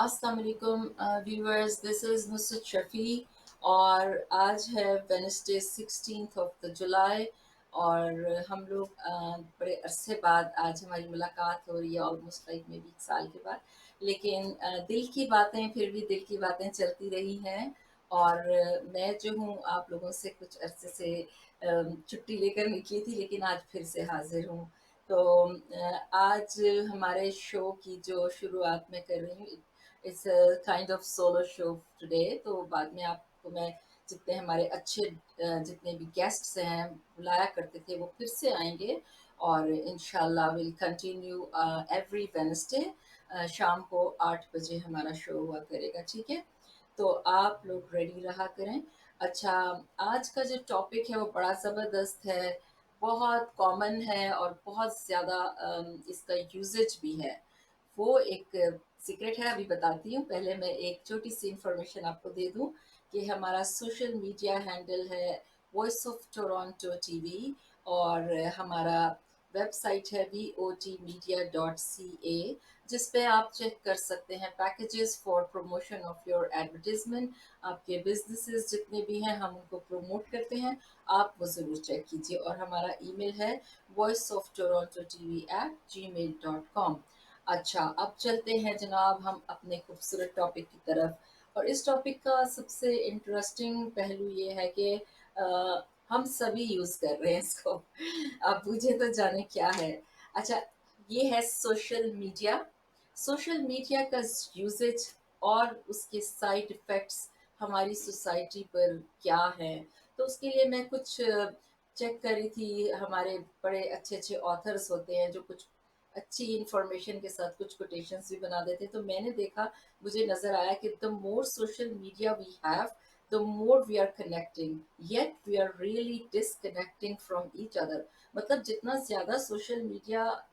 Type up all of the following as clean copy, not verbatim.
अस्सलाम वालेकुम viewers, this is Nusrat Shafi और आज है वेडनेसडे 16th ऑफ द जुलाई और हम लोग बड़े अरसे बाद आज हमारी मुलाकात हो रही है, ऑलमोस्ट लाइक मे बी 1 साल के बाद। लेकिन दिल की बातें फिर भी दिल की बातें चलती रही हैं और मैं जो हूँ आप लोगों से कुछ अरसे से छुट्टी लेकर निकली थी, लेकिन आज फिर से हाज़िर हूँ। तो आज हमारे शो की जो शुरुआत मैं कर रही हूँ, it's kind of solo show today. तो बाद में आपको मैं जितने हमारे अच्छे जितने भी गेस्ट्स हैं बुलाया करते थे वो फिर से आएंगे और इंशाल्लाह विल कंटिन्यू एवरी वेडनेसडे शाम को 8 बजे हमारा शो हुआ करेगा, ठीक है। तो आप लोग रेडी रहा करें। अच्छा, आज का जो टॉपिक है वो बड़ा ज़बरदस्त है, बहुत कॉमन है और बहुत ज़्यादा इसका यूजेज भी है। वो एक सीक्रेट है, अभी बताती हूँ। पहले मैं एक छोटी-सी इन्फॉर्मेशन आपको दे दूँ कि हमारा सोशल मीडिया हैंडल है वॉइस ऑफ टोरंटो टीवी और हमारा वेबसाइट है votmedia.ca, जिस पे आप चेक कर सकते हैं packages for promotion of your advertisement. आपके बिजनेसेस जितने भी हैं हम उनको प्रमोट करते हैं, आप वो ज़रूर चेक कीजिए। और हमारा ईमेल है voiceoftorontotv@gmail.com। अच्छा, अब चलते हैं जनाब हम अपने खूबसूरत टॉपिक की तरफ। और इस टॉपिक का सबसे इंटरेस्टिंग पहलू ये है कि हम सभी यूज़ कर रहे हैं इसको। अब मुझे तो जाने क्या है। अच्छा, ये है सोशल मीडिया। सोशल मीडिया का यूसेज और उसके साइड इफ़ेक्ट्स हमारी सोसाइटी पर क्या हैं? तो उसके लिए मैं कुछ चेक कर रही थी। हमारे बड़े अच्छे-अच्छे ऑथर्स होते हैं जो कुछ अच्छी इन्फॉर्मेशन के साथ कुछ कोटेशंस भी बना देते हैं। तो मैंने देखा, मुझे नज़र आया कि the more social media we have, the more we are connecting, yet we are really disconnecting from each other. मतलब जितना ज़्यादा सोशल मीडिया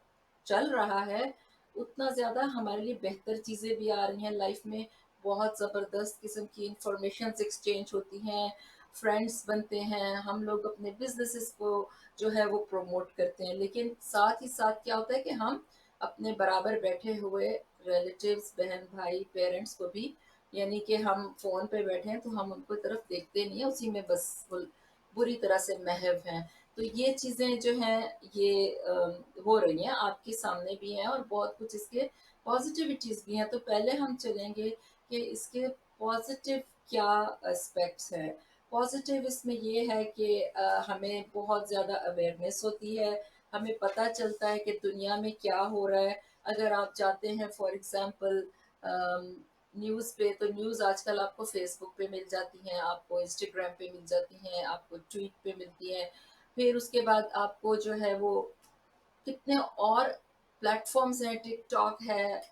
चल रहा है, उतना ज़्यादा हमारे लिए बेहतर चीज़ें भी आ रही हैं लाइफ में। बहुत ज़बरदस्त किस्म की इन्फॉर्मेशंस एक्सचेंज होती हैं, फ्रेंड्स बनते हैं, हम लोग अपने बिज़नेसेस को जो है वो प्रमोट करते हैं। लेकिन साथ ही साथ क्या होता है कि हम अपने बराबर बैठे हुए रिलेटिव्स, बहन-भाई, पेरेंट्स को भी, यानी कि हम फ़ोन पे बैठे हैं तो हम उनको तरफ देखते नहीं हैं, उसी में बस बुरी तरह से महव हैं। तो ये चीज़ें जो हैं ये हो रही हैं, आपके सामने भी हैं और बहुत कुछ इसके पॉज़िटिविटीज़ भी हैं। तो पहले हम चलेंगे कि इसके पॉज़िटिव क्या एस्पेक्ट्स हैं। पॉज़िटिव इसमें ये है कि हमें बहुत ज़्यादा अवेयरनेस होती है, हमें पता चलता है कि दुनिया में क्या हो रहा है। अगर आप जाते हैं फॉर एग्ज़ाम्पल अम, न्यूज़ पे, तो न्यूज़ आजकल आपको फ़ेसबुक पे मिल जाती हैं, आपको इंस्टाग्राम पे मिल जाती हैं, आपको ट्वीट पे मिलती हैं। फिर उसके बाद आपको जो है वो कितने और प्लेटफ़ॉर्म्स हैं, टिकटॉक है,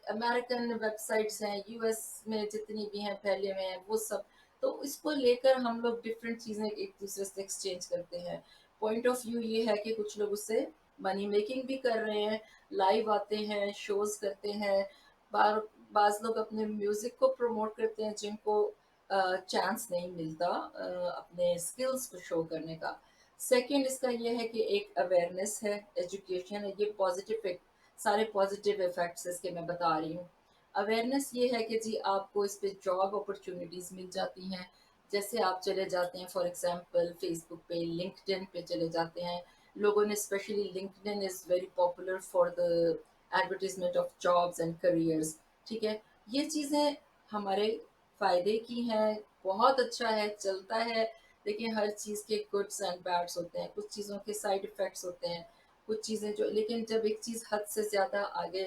अमेरिकन वेबसाइट्स हैं, यूएस में जितनी भी हैं फैले हुए हैं वो सब। तो इसको लेकर हम लोग डिफरेंट चीज़ें एक दूसरे से एक्सचेंज करते हैं। पॉइंट ऑफ व्यू ये है कि कुछ लोग उससे मनी मेकिंग भी कर रहे हैं, लाइव आते हैं, शोज़ करते हैं। बार बाज़ लोग अपने म्यूज़िक को प्रमोट करते हैं जिनको चांस नहीं मिलता अपने स्किल्स को शो करने का। सेकंड इसका ये है कि एक अवेयरनेस है, एजुकेशन है, ये पॉज़िटिव एक सारे पॉजिटिव इफ़ेक्ट्स इसके मैं बता रही हूँ। अवेयरनेस ये है कि जी आपको इस पे जॉब अपॉर्च्युनिटीज़ मिल जाती हैं। जैसे आप चले जाते हैं फॉर एग्ज़ाम्पल फ़ेसबुक पे, लिंक्डइन पे चले जाते हैं। लोगों ने specially LinkedIn is very popular for the advertisement of jobs and careers, ठीक है? ये चीज़ें हमारे फ़ायदे की हैं, बहुत अच्छा है, चलता है, लेकिन हर चीज़ के गुड्स एंड बैड्स होते हैं। कुछ चीज़ों के साइड इफ़ेक्ट्स होते हैं। कुछ चीज़ें जो, लेकिन जब एक चीज़ हद से ज़्यादा आगे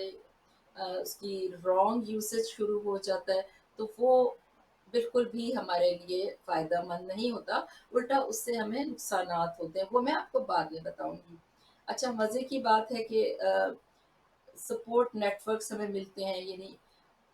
उसकी रॉन्ग यूसेज शुरू हो जाता है, तो वो बिल्कुल भी हमारे लिए फ़ायदेमंद नहीं होता, उल्टा उससे हमें नुकसानात होते हैं, वो मैं आपको बाद में बताऊँगी। अच्छा, मज़े की बात है कि सपोर्ट नेटवर्क्स हमें मिलते हैं, यानी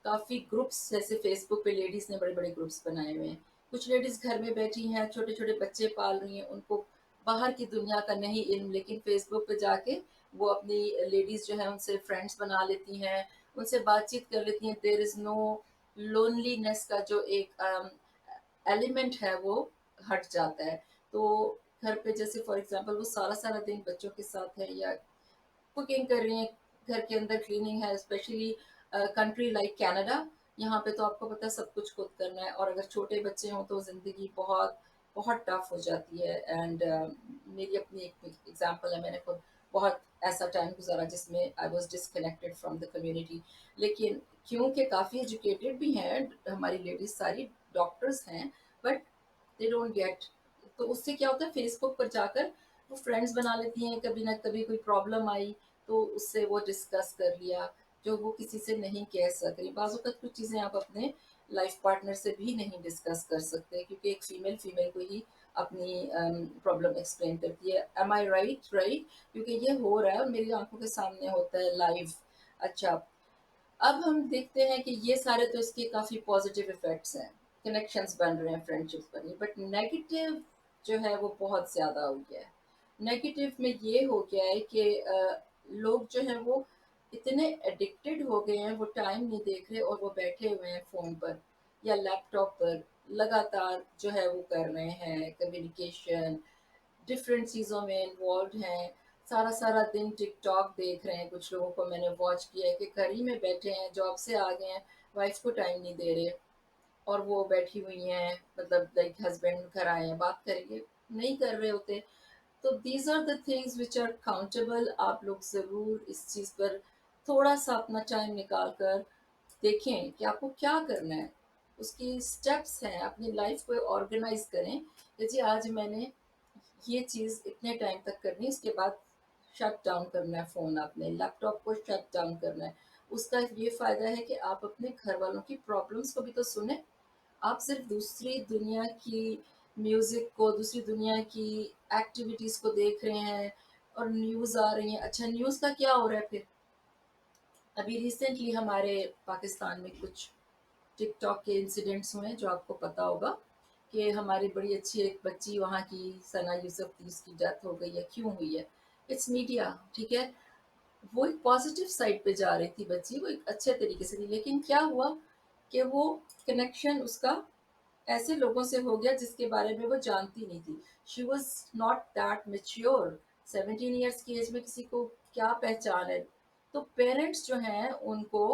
काफ़ी ग्रुप्स, जैसे फ़ेसबुक पे लेडीज़ ने बड़े-बड़े ग्रुप्स बनाए हुए हैं। कुछ लेडीज़ घर में बैठी हैं, छोटे-छोटे बच्चे पाल रही हैं, उनको बाहर की दुनिया का नहीं इल्म, लेकिन फ़ेसबुक पे जाके वो अपनी लेडीज़ जो हैं उनसे फ्रेंड्स बना लेती हैं, उनसे बातचीत कर लेती हैं। देयर इज़ नो लोनलीनेस का जो एक एलिमेंट है वो हट जाता है। तो घर पे जैसे फॉर एग्ज़ाम्पल वो सारा-सारा दिन बच्चों के साथ है या कुकिंग कर रही हैं, घर के अंदर क्लीनिंग है, स्पेशली कंट्री लाइक कनाडा, यहाँ पे तो आपको पता है सब कुछ खुद करना है, और अगर छोटे बच्चे हों तो ज़िंदगी बहुत बहुत टफ हो जाती है। एंड मेरी अपनी एक एग्जांपल है, मैंने खुद बहुत ऐसा टाइम गुजारा जिसमें I was disconnected from the community. लेकिन क्योंकि काफ़ी एजुकेटेड भी हैं हमारी लेडीज, सारी डॉक्टर्स हैं, बट दे डोंट गेट। तो उससे क्या होता है, फेसबुक पर जाकर वो फ्रेंड्स बना लेती हैं, कभी ना कभी कोई प्रॉब्लम आई तो उससे वो डिस्कस कर लिया, जो वो किसी से नहीं कह सक रही। बाज़ वक़्त कुछ चीज़ें आप अपने लाइफ पार्टनर से भी नहीं डिस्कस कर सकते, क्योंकि एक फीमेल फीमेल को ही अपनी प्रॉब्लम एक्सप्लेन करती है। एम आई राइट? राइट, क्योंकि ये हो रहा है और मेरी आंखों के सामने होता है लाइव। अच्छा, अब हम देखते हैं कि ये सारे तो इसके काफ़ी पॉजिटिव इफ़ेक्ट्स हैं, कनेक्शंस बन रहे हैं, फ्रेंडशिप्स बन रही हैं, बट नेगेटिव जो है वो बहुत ज़्यादा हो गया है। नेगेटिव में ये हो गया है कि लोग जो हैं वो इतने एडिक्टेड हो गए हैं, वो टाइम नहीं देख रहे और वो बैठे हुए हैं फ़ोन पर या लैपटॉप पर, लगातार जो है वो कर रहे हैं कम्युनिकेशन, डिफरेंट चीज़ों में इन्वॉल्व हैं। सारा-सारा दिन टिकटॉक देख रहे हैं, कुछ लोगों को मैंने वॉच किया है कि घर ही में बैठे हैं, जॉब से आ गए हैं, वाइफ को टाइम नहीं दे रहे और वो बैठी हुई हैं, मतलब लाइक हस्बैंड घर आए हैं, बात करेंगे, नहीं कर रहे होते। तो these are the things which are countable. आप लोग ज़रूर इस चीज़ पर थोड़ा-सा अपना टाइम निकाल कर देखें कि आपको क्या करना है। उसकी स्टेप्स हैं, अपनी लाइफ़ को ऑर्गेनाइज़ करें कि जी आज मैंने ये चीज़ इतने टाइम तक करनी है, इसके बाद शट डाउन करना है फ़ोन, आपने लैपटॉप को शट डाउन करना है। उसका ये फ़ायदा है कि आप अपने घर वालों की प्रॉब्लम्स को भी तो सुनें। आप सिर्फ़ दूसरी दुनिया की म्यूज़िक को, दूसरी दुनिया की एक्टिविटीज़ को देख रहे हैं और न्यूज़ आ रही हैं। अच्छा, न्यूज़ का क्या हो रहा है फिर? अभी रिसेंटली हमारे पाकिस्तान में कुछ टिकटॉक के इंसिडेंट्स हुए हैं जो आपको पता होगा कि हमारी बड़ी अच्छी एक बच्ची वहाँ की सना यूसुफ थी, उसकी डेथ हो गई है। क्यों हुई है? इट्स मीडिया, ठीक है? वो एक पॉजिटिव साइड पे जा रही थी बच्ची, वो एक अच्छे तरीके से थी, लेकिन क्या हुआ कि वो कनेक्शन उसका ऐसे लोगों से हो गया जिसके बारे में वो जानती नहीं थी। She was not that mature. 17 years की एज में किसी को क्या पहचान है? तो पेरेंट्स जो हैं उनको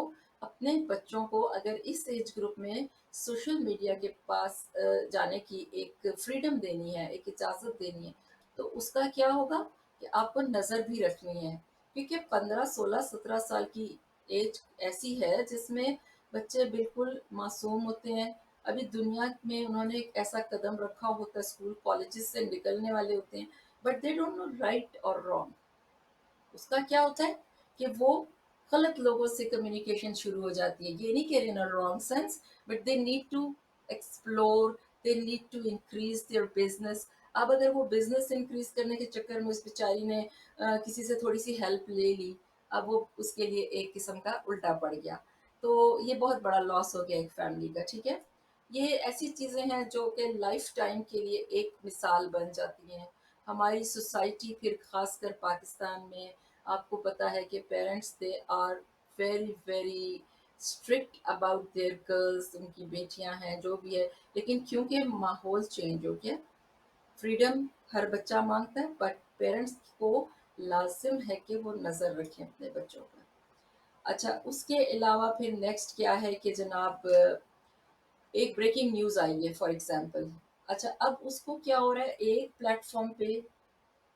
अपने बच्चों को अगर इस एज ग्रुप में सोशल मीडिया के पास जाने की एक फ्रीडम देनी है, एक इजाज़त देनी है, तो उसका क्या होगा कि आपको नज़र भी रखनी है। क्योंकि 15, 16, 17 साल की एज ऐसी है जिसमें बच्चे बिल्कुल मासूम होते हैं। अभी दुनिया में उन्होंने एक ऐसा कदम रखा होता है, स्कूल कॉलेजेस से निकलने वाले होते हैं, but they don't know right और रॉन्ग। उसका क्या होता है कि वो गलत लोगों से कम्युनिकेशन शुरू हो जाती है। ये नहीं कह रही in a wrong sense, but they need to explore, they need to increase their business. अब अगर वो बिजनेस इंक्रीज करने के चक्कर में उस बेचारी ने किसी से थोड़ी सी हेल्प ले ली, अब वो उसके लिए एक किस्म का उल्टा पड़ गया, तो ये बहुत बड़ा लॉस हो गया एक फैमिली का, ठीक है। ये ऐसी चीजें हैं जो कि लाइफ टाइम के लिए एक मिसाल बन जाती हैं। हमारी सोसाइटी फिर खासकर पाकिस्तान में, आपको पता है कि parents they are very very strict about their girls, उनकी बेटियां हैं जो भी है, लेकिन क्योंकि माहौल चेंज हो गया, फ्रीडम हर बच्चा मांगता है, बट पेरेंट्स को लाजिम है कि वो नज़र रखें अपने बच्चों पर। अच्छा, उसके अलावा फिर नेक्स्ट क्या है कि जनाब एक ब्रेकिंग न्यूज़ आई है फॉर एग्जांपल। अच्छा, अब उसको क्या हो रहा है, एक प्लेटफॉर्म पे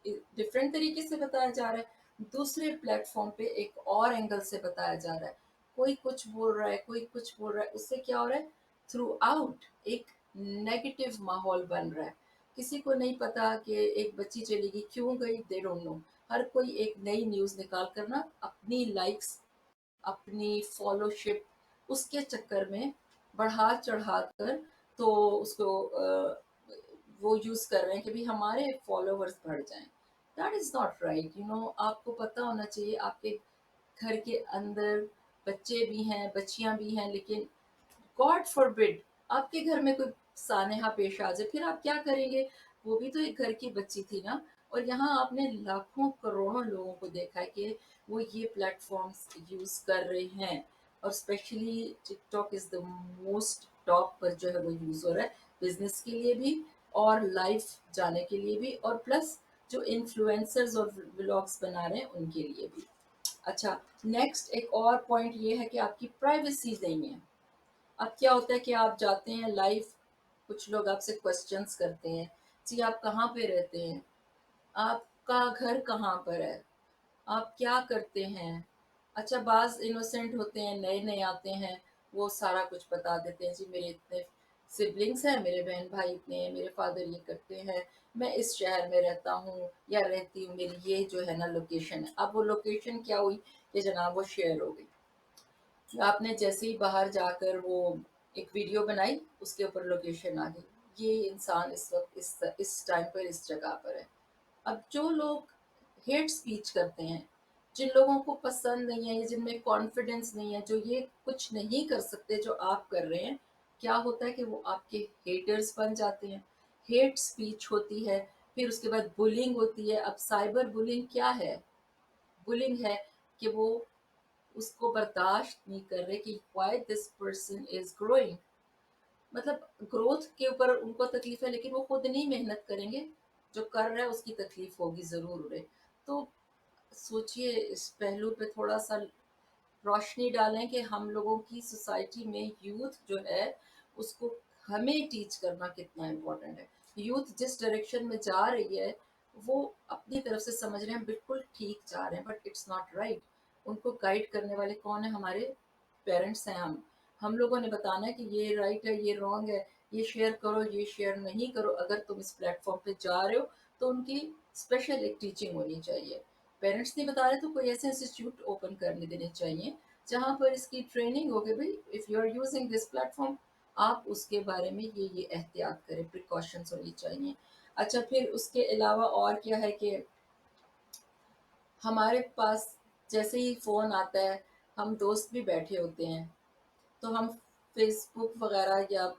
डिफरेंट तरीके से बताया जा रहा है, दूसरे प्लेटफॉर्म पे एक और एंगल से बताया जा रहा है। कोई कुछ बोल रहा है, कोई कुछ बोल रहा है, उससे क्या हो रहा है, थ्रू आउट एक नेगेटिव माहौल बन रहा है। किसी को नहीं पता कि एक बच्ची चली गई, क्यों गई, दे डोंट नो। हर कोई एक नई न्यूज़ निकाल कर ना अपनी लाइक्स, अपनी फॉलोशिप, उसके चक्कर में बढ़ा चढ़ा कर तो उसको वो यूज़ कर रहे हैं कि भाई हमारे फॉलोवर्स बढ़ जाएं। That is not right, you know. आपको पता होना चाहिए आपके घर के अंदर बच्चे भी हैं, बच्चियां भी हैं, लेकिन गॉड फॉरबिड आपके घर में कोई सानेहा पेश आ जाए, फिर आप क्या करेंगे? वो भी तो एक घर की बच्ची थी ना। और यहाँ आपने लाखों करोड़ों लोगों को देखा है कि वो ये प्लेटफॉर्म्स यूज कर रहे हैं, और specially TikTok is the most top पर जो है वो यूज हो रहा है, बिजनेस के लिए भी और लाइव जाने के लिए भी, और प्लस जो इन्फ्लुएंसर्स और व्लॉग्स बना रहे हैं उनके लिए भी। अच्छा, नेक्स्ट एक और पॉइंट ये है कि आपकी प्राइवेसी नहीं है। अब क्या होता है कि आप जाते हैं लाइव, कुछ लोग आपसे क्वेश्चंस करते हैं, जी आप कहाँ पे रहते हैं, आपका घर कहाँ पर है, आप क्या करते हैं। अच्छा, बाज़ इनोसेंट होते हैं, नए-नए आते हैं, वो सारा कुछ बता देते हैं, जी मेरे इतने सिबलिंग्स हैं, मेरे बहन-भाई इतने हैं, मेरे फादर ये करते हैं, मैं इस शहर में रहता हूँ या रहती हूँ, मेरी ये जो है ना लोकेशन है। अब वो लोकेशन क्या हुई कि जनाब वो शेयर हो गई। आपने जैसे ही बाहर जाकर वो एक वीडियो बनाई, उसके ऊपर लोकेशन आ गई। ये इंसान इस वक़्त इस टाइम पर इस जगह पर है। अब जो लोग हेट स्पीच करते हैं, जिन लोगों को पसंद नहीं है या जिनमें कॉन्फिडेंस नहीं है, जो ये कुछ नहीं कर सकते जो आप कर रहे हैं, क्या होता है कि वो आपके हेटर्स बन जाते हैं। हेट स्पीच होती है, फिर उसके बाद बुलिंग होती है। अब साइबर बुलिंग क्या है? बुलिंग है कि वो उसको बर्दाश्त नहीं कर रहे कि why this person is growing, मतलब ग्रोथ के ऊपर उनको तकलीफ है, लेकिन वो खुद नहीं मेहनत करेंगे, जो कर रहा है उसकी तकलीफ होगी ज़रूर उन्हें। तो सोचिए, इस पहलू पे थोड़ा सा रोशनी डालें कि हम लोगों की सोसाइटी में यूथ जो है उसको हमें टीच करना कितना इम्पोर्टेंट है। यूथ जिस डायरेक्शन में जा रही है वो अपनी तरफ से समझ रहे हैं बिल्कुल ठीक जा रहे हैं, बट इट्स नॉट राइट। उनको गाइड करने वाले कौन है? हमारे पेरेंट्स हैं। हम लोगों ने बताना है कि ये राइट है, ये रॉन्ग है, ये शेयर करो, ये शेयर नहीं करो। अगर तुम इस प्लेटफॉर्म पे जा रहे हो तो उनकी स्पेशल एक टीचिंग होनी चाहिए। पेरेंट्स नहीं बता रहे तो कोई ऐसे इंस्टीट्यूट ओपन करने देने चाहिए जहाँ पर इसकी ट्रेनिंग हो गई, भाई if you are using this platform, आप उसके बारे में ये एहतियात करें, प्रिकॉशंस होनी चाहिए। अच्छा, फिर उसके अलावा और क्या है कि हमारे पास जैसे ही फ़ोन आता है, हम दोस्त भी बैठे होते हैं, तो हम फेसबुक वगैरह या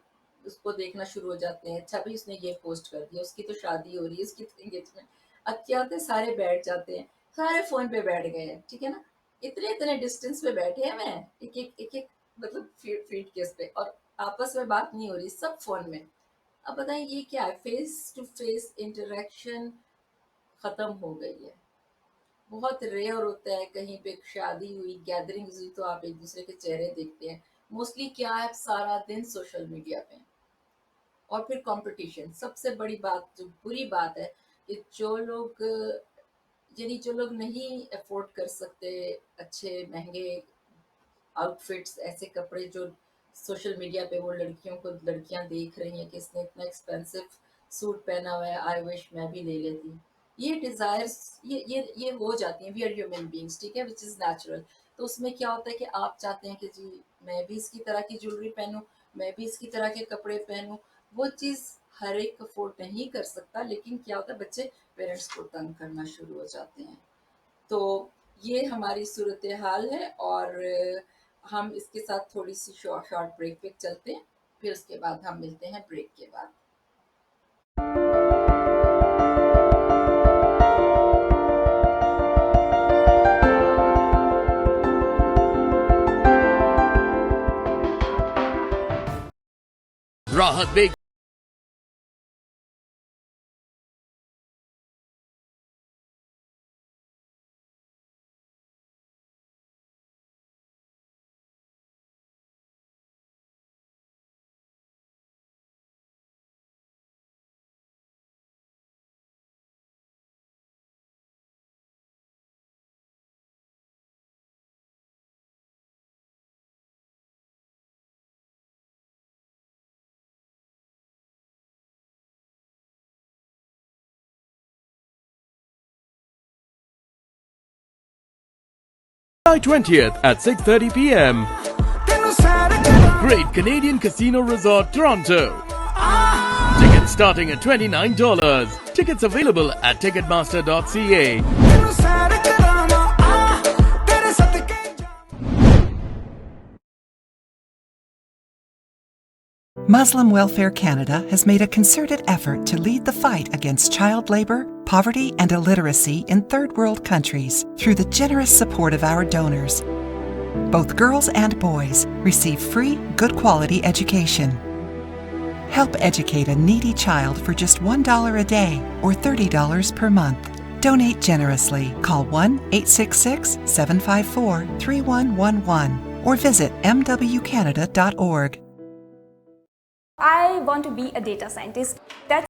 उसको देखना शुरू हो जाते हैं। अच्छा, भाई उसने ये पोस्ट कर दिया, उसकी तो शादी हो रही है, उसकी तो एंगेजमेंट। अब क्या होता है, सारे बैठ जाते हैं, सारे फ़ोन पे बैठ गए हैं, ठीक है ना? इतने इतने डिस्टेंस पे बैठे हैं, मैं एक एक मतलब फीट के उस पे, और आपस में बात नहीं हो रही, सब फ़ोन में। अब बताएं ये क्या है? फेस टू फेस इंटरेक्शन ख़त्म हो गई है। बहुत रेयर होता है, कहीं पे शादी हुई, गैदरिंग्स हुई, तो आप एक दूसरे के चेहरे देखते हैं। मोस्टली क्या है, सारा दिन सोशल मीडिया पे। और फिर कंपटीशन, सबसे बड़ी बात जो बुरी बात है कि जो लोग यानी जो लोग नहीं अफोर्ड कर सकते अच्छे महंगे आउटफिट्स, ऐसे कपड़े जो सोशल मीडिया पे वो लड़कियों को लड़कियां देख रही हैं कि इसने इतना एक्सपेंसिव सूट पहना हुआ है, आई विश मैं भी ले लेती। ये डिजायर्स ये हो जाती हैं, वी आर ह्यूमन बीइंग्स, ठीक है, विच इज़ नेचुरल। तो उसमें क्या होता है कि आप चाहते हैं कि जी मैं भी इसकी तरह की ज्वेलरी पहनूं, मैं भी इसकी तरह के कपड़े पहनूं। वो चीज़ हर एक अफोर्ड नहीं कर सकता, लेकिन क्या होता है, बच्चे पेरेंट्स को तंग करना शुरू हो जाते हैं। तो ये हमारी सूरत हाल है, और हम इसके साथ थोड़ी सी शॉर्ट शॉर्ट ब्रेक पे चलते हैं, फिर उसके बाद हम मिलते हैं ब्रेक के बाद। राहत bag July 20th at 6:30 p.m. Great Canadian Casino Resort, Toronto. Tickets starting at $29. Tickets available at Ticketmaster.ca. Muslim Welfare Canada has made a concerted effort to lead the fight against child labor, poverty, and illiteracy in third world countries through the generous support of our donors. Both girls and boys receive free, good quality education. Help educate a needy child for just $1 a day or $30 per month. Donate generously. Call 1-866-754-3111 or visit mwcanada.org. I want to be a data scientist. That's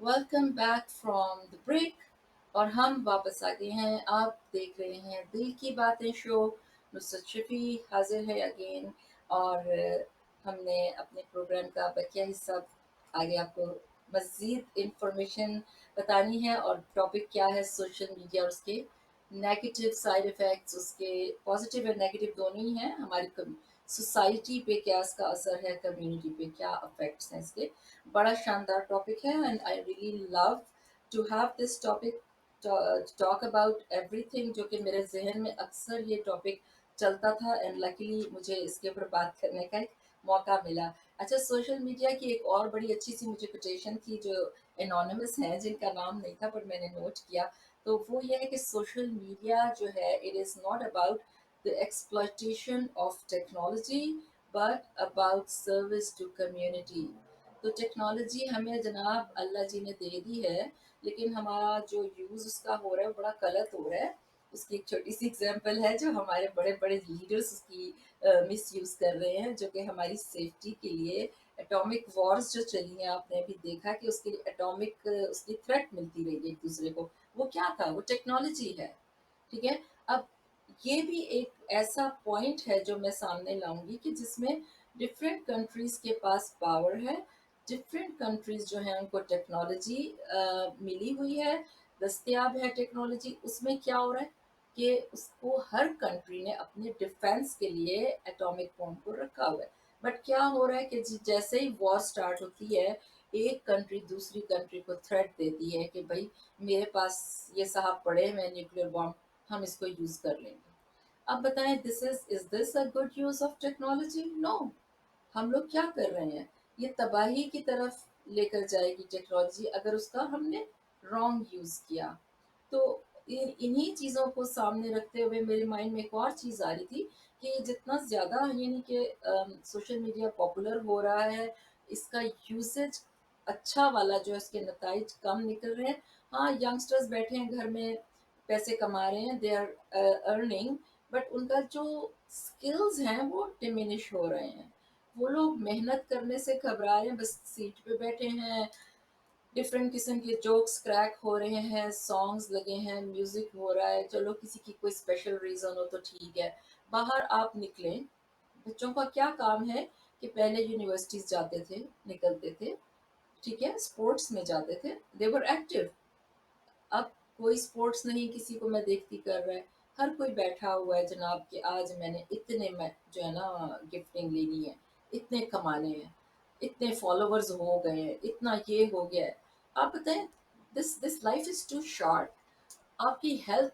welcome back from the break. और हम वापस आ गए हैं। आप देख रहे हैं दिल की बातें शो। नुसरत शफी हाजिर है अगेन। और हमने अपने प्रोग्राम का बकिया हिस्सा आगे आपको मज़ीद इंफॉर्मेशन बतानी है। और टॉपिक क्या है? सोशल मीडिया और उसके नेगेटिव साइड इफ़ेक्ट्स, उसके पॉजिटिव और नेगेटिव दोनों ही हैं। हमारी सोसाइटी पे क्या इसका असर है, कम्युनिटी पे क्या इफ़ेक्ट्स हैं इसके। बड़ा शानदार टॉपिक है and I really love to have this topic, talk about everything, जो कि मेरे जहन में अक्सर ये टॉपिक चलता था एंड लकीली मुझे इसके ऊपर बात करने का एक मौका मिला। अच्छा, सोशल मीडिया की एक और बड़ी अच्छी सी मुझे कोटेशन थी जो एनोनिमस हैं, जिनका नाम नहीं था पर मैंने नोट किया। तो वो ये है कि सोशल मीडिया जो है, it is not about the exploitation of technology but about service to community. तो टेक्नोलॉजी हमें जनाब अल्लाह जी ने दे दी है, लेकिन हमारा जो यूज़ उसका हो रहा है वो बड़ा गलत हो रहा है। उसकी एक छोटी सी एग्जांपल है जो हमारे बड़े बड़े लीडर्स उसकी मिस यूज़ कर रहे हैं, जो कि हमारी सेफ्टी के लिए एटॉमिक वॉर्स जो चली हैं, आपने भी देखा कि उसके लिए एटॉमिक उसकी थ्रेट मिलती रही है एक दूसरे को। वो क्या था? वो टेक्नोलॉजी है। ठीक है। अब ये भी एक ऐसा पॉइंट है जो मैं सामने लाऊंगी कि जिसमें डिफरेंट कंट्रीज के पास पावर है, डिफरेंट कंट्रीज जो हैं उनको टेक्नोलॉजी मिली हुई है, दस्तयाब है टेक्नोलॉजी। उसमें क्या हो रहा है कि उसको हर कंट्री ने अपने डिफेंस के लिए एटॉमिक बॉम्ब को रखा हुआ है। बट क्या हो रहा है कि जैसे ही वॉर स्टार्ट होती है, एक कंट्री दूसरी कंट्री को थ्रेट देती है कि भाई मेरे पास ये साहब पड़े हैं न्यूक्लियर बॉम्ब, हम इसको यूज कर लेंगे। अब बताएं, this is this a good use of technology? No. हम लोग क्या कर रहे हैं? ये तबाही की तरफ लेकर जाएगी टेक्नोलॉजी अगर उसका हमने रॉन्ग यूज किया। तो इन्हीं चीज़ों को सामने रखते हुए मेरे माइंड में एक और चीज़ आ रही थी कि जितना ज़्यादा यानी कि सोशल मीडिया पॉपुलर हो रहा है, इसका यूसेज अच्छा वाला जो है उसके नताइज कम निकल रहे हैं। हाँ, यंगस्टर्स बैठे हैं घर में, पैसे कमा रहे हैं, दे आर अर्निंग, बट उनका जो स्किल्स हैं वो डिमिनिश हो रहे हैं। वो लोग मेहनत करने से घबरा रहे हैं, बस सीट पे बैठे हैं, डिफरेंट किस्म के जोक्स क्रैक हो रहे हैं, सॉन्ग्स लगे हैं, म्यूजिक हो रहा है। चलो किसी की कोई स्पेशल रीज़न हो तो ठीक है। बाहर आप निकलें, बच्चों का क्या काम है कि पहले यूनिवर्सिटीज जाते थे, निकलते थे, ठीक है, स्पोर्ट्स में जाते थे, दे वर एक्टिव। अब कोई स्पोर्ट्स नहीं किसी को मैं देखती कर रहा है। हर कोई बैठा हुआ है जनाब कि आज मैंने इतने में जो है ना गिफ्टिंग लेनी है, इतने कमाने हैं, इतने फॉलोवर्स हो गए हैं, इतना ये हो गया है। आप बताएं, this this life is too short. आपकी हेल्थ,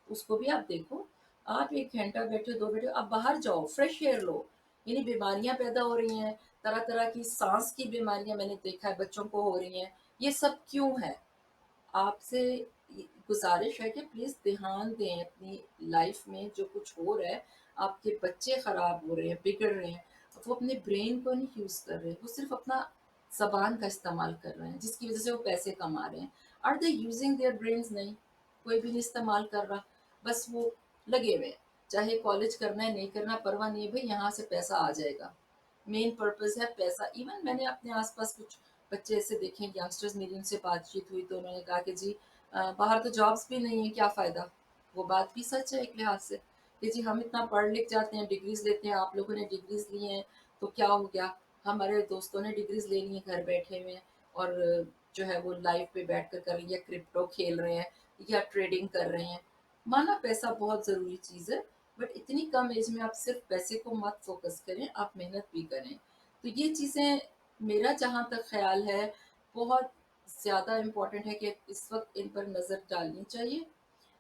उसको भी आप देखो। आप 1 घंटा बैठे हो, 2 बैठे हो, आप बाहर जाओ, फ्रेश एयर लो। यानी बीमारियां पैदा हो रही हैं, तरह तरह की सांस की बीमारियां मैंने देखा है बच्चों को हो रही हैं। ये सब क्यों है? आपसे गुजारिश है कि प्लीज़ ध्यान दें अपनी लाइफ में। जो कुछ हो रहा है, आपके बच्चे ख़राब हो रहे हैं, बिगड़ रहे हैं, वो अपने ब्रेन को नहीं यूज़ कर रहे, वो सिर्फ अपना ज़बान का इस्तेमाल कर रहे हैं जिसकी वजह से वो पैसे कमा रहे हैं। Are they using their brains? नहीं, कोई भी नहीं इस्तेमाल कर रहा, बस वो लगे हुए हैं। चाहे कॉलेज करना है नहीं करना परवाह नहीं है भाई, यहाँ से पैसा आ जाएगा। मेन पर्पस है पैसा। इवन मैंने अपने आसपास कुछ बच्चे ऐसे देखे यंगस्टर्स, मेरी उनसे बातचीत हुई तो उन्होंने कहा कि जी बाहर तो जॉब्स भी नहीं है, क्या फ़ायदा। वो बात भी सच है एक लिहाज से कि जी हम इतना पढ़ लिख जाते हैं, डिग्रीज लेते हैं, आप लोगों ने डिग्रीज ली हैं तो क्या हो गया। हमारे दोस्तों ने डिग्रीज ले ली हैं, घर बैठे हुए हैं, और जो है वो लाइव पे बैठ कर रहे हैं, या क्रिप्टो खेल रहे हैं, या ट्रेडिंग कर रहे हैं। माना पैसा बहुत ज़रूरी चीज़ है, बट इतनी कम एज में आप सिर्फ पैसे को मत फोकस करें, आप मेहनत भी करें। तो ये चीज़ें मेरा जहाँ तक ख्याल है बहुत ज़्यादा इम्पोर्टेंट है कि इस वक्त इन पर नज़र डालनी चाहिए।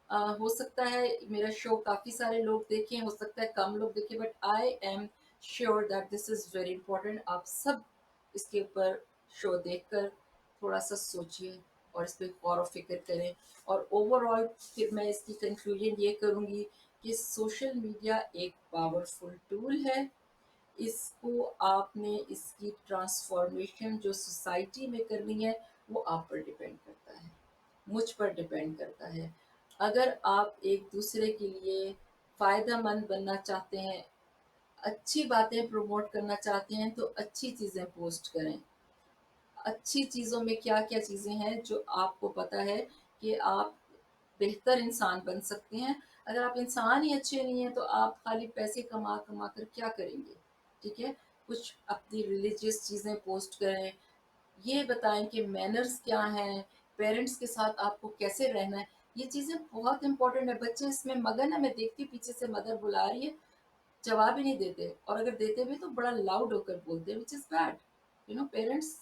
हो सकता है मेरा शो काफ़ी सारे लोग देखें, हो सकता है कम लोग देखें, but I am sure that this is very important. आप सब इसके ऊपर शो देखकर थोड़ा-सा सोचिए और इस पे गौर व फ़िक्र करें। और ओवरऑल फिर मैं इसकी कंक्लूजन ये करूँगी कि सोशल मीडिया एक पावरफुल टूल है। इसको आपने इसकी ट्रांसफ़ॉर्मेशन जो सोसाइटी में करनी है, वो आप पर डिपेंड करता है, मुझ पर डिपेंड करता है। अगर आप एक-दूसरे के लिए फ़ायदेमंद बनना चाहते हैं, अच्छी बातें प्रमोट करना चाहते हैं, तो अच्छी चीज़ें पोस्ट करें। अच्छी चीज़ों में क्या-क्या चीज़ें हैं जो आपको पता है कि आप बेहतर इंसान बन सकते हैं। अगर आप इंसान ही अच्छे नहीं हैं, तो आप खाली पैसे कमा-कमा कर क्या करेंगे? ठीक है? कुछ अपनी रिलीजियस चीज़ें पोस्ट करें, ये बताएँ कि मैनर्स क्या हैं, पेरेंट्स के साथ आपको कैसे रहना है। ये चीज़ें बहुत इम्पोर्टेंट है, बच्चे इसमें मगन है। मैं देखती हूँ पीछे से मदर बुला रही है, जवाब ही नहीं देते, और अगर देते भी तो बड़ा लाउड होकर बोलते हैं, व्हिच इज़ बैड। पेरेंट्स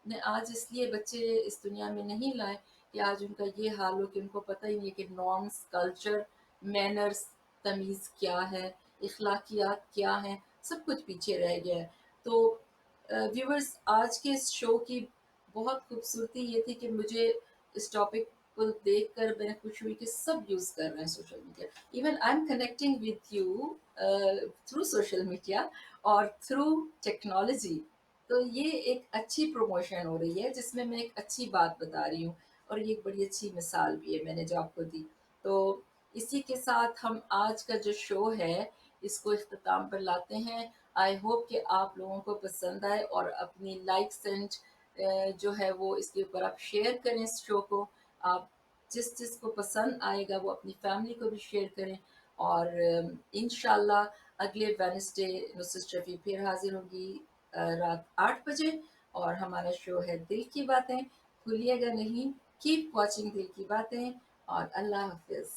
ने आज इसलिए बच्चे इस दुनिया में नहीं लाए कि आज उनका ये हाल हो कि उनको पता ही नहीं है कि नॉर्म्स, कल्चर, मैनर्स, तमीज़ क्या है, इख़लाक़ियात क्या हैं, सब कुछ पीछे रह गया है। तो व्यूअर्स, आज के इस शो की बहुत खूबसूरती ये थी कि मुझे इस टॉपिक को देखकर मैंने खुशी हुई कि सब यूज़ कर रहे हैं social media. Even I am connecting with you through social media और थ्रू टेक्नोलॉजी। तो ये एक अच्छी प्रमोशन हो रही है जिसमें मैं एक अच्छी बात बता रही हूँ, और ये एक बड़ी अच्छी मिसाल भी है मैंने जो आपको दी। तो इसी के साथ हम आज का जो शो है इसको इख्तिताम पर लाते हैं। आई होप कि आप लोगों को पसंद आए, और अपनी लाइक्स एंड जो है वो इसके ऊपर आप शेयर करें इस शो को। आप जिस को पसंद आएगा वो अपनी फैमिली को भी शेयर करें। और इंशाल्लाह अगले वेडनेसडे नुसरत शफ़ी फिर हाज़िर होंगी रात 8 बजे, और हमारा शो है दिल की बातें। भूलिएगा नहीं, कीप वॉचिंग दिल की बातें, और अल्लाह हाफ़िज़।